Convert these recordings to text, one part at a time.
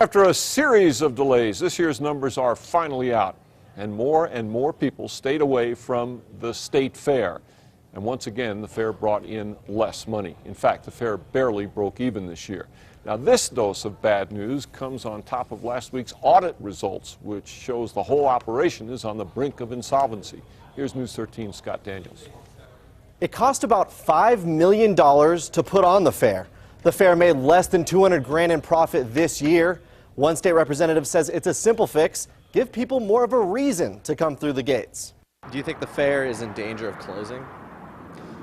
After a series of delays, this year's numbers are finally out, and more people stayed away from the state fair. And once again, the fair brought in less money. In fact, the fair barely broke even this year. Now, this dose of bad news comes on top of last week's audit results, which shows the whole operation is on the brink of insolvency. Here's News 13's Scott Daniels. It cost about $5 million to put on the fair. The fair made less than $200,000 in profit this year. One state representative says it's a simple fix: give people more of a reason to come through the gates. Do you think the fair is in danger of closing?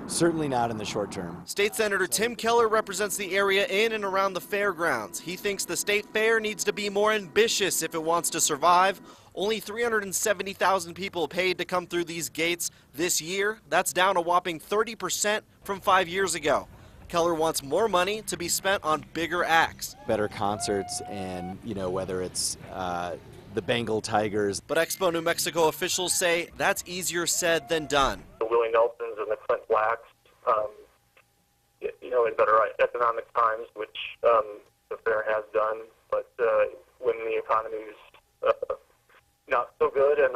Certainly not in the short term. State Senator Tim Keller represents the area in and around the fairgrounds. He thinks the state fair needs to be more ambitious if it wants to survive. Only 370,000 people paid to come through these gates this year. That's down a whopping 30% from 5 years ago. Keller wants more money to be spent on bigger acts. Better concerts and, whether it's the Bengal Tigers. But Expo New Mexico officials say that's easier said than done. The Willie Nelsons and the Clint Blacks, in better economic times, which the fair has done. But when the economy's not so good and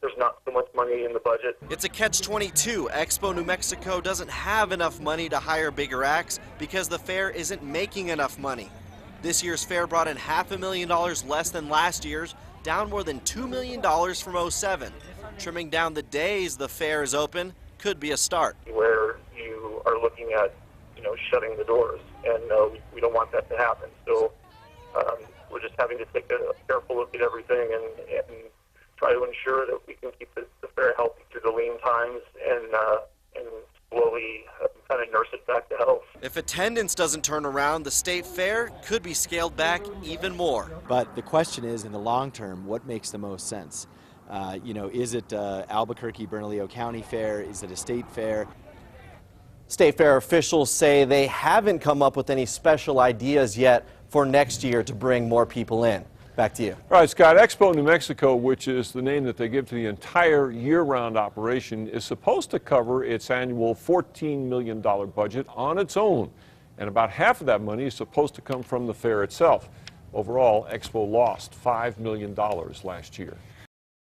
there's not so much money in the budget. It's a catch-22. Expo New Mexico doesn't have enough money to hire bigger acts because the fair isn't making enough money. This year's fair brought in $500,000 less than last year's, down more than $2 million from '07. Trimming down the days the fair is open could be a start. Where you are looking at, shutting the doors, and we don't want that to happen. So we're just having to take a careful look at everything and try to ensure that we can keep the fair healthy through the lean times and slowly kind of nurse it back to health. If attendance doesn't turn around, the state fair could be scaled back even more. But the question is, in the long term, what makes the most sense? Is it Albuquerque Bernalillo County Fair? Is it a state fair? State fair officials say they haven't come up with any special ideas yet for next year to bring more people in. Back to you. All right, Scott, Expo New Mexico, which is the name that they give to the entire year-round operation, is supposed to cover its annual $14 million budget on its own. And about half of that money is supposed to come from the fair itself. Overall, Expo lost $5 million last year.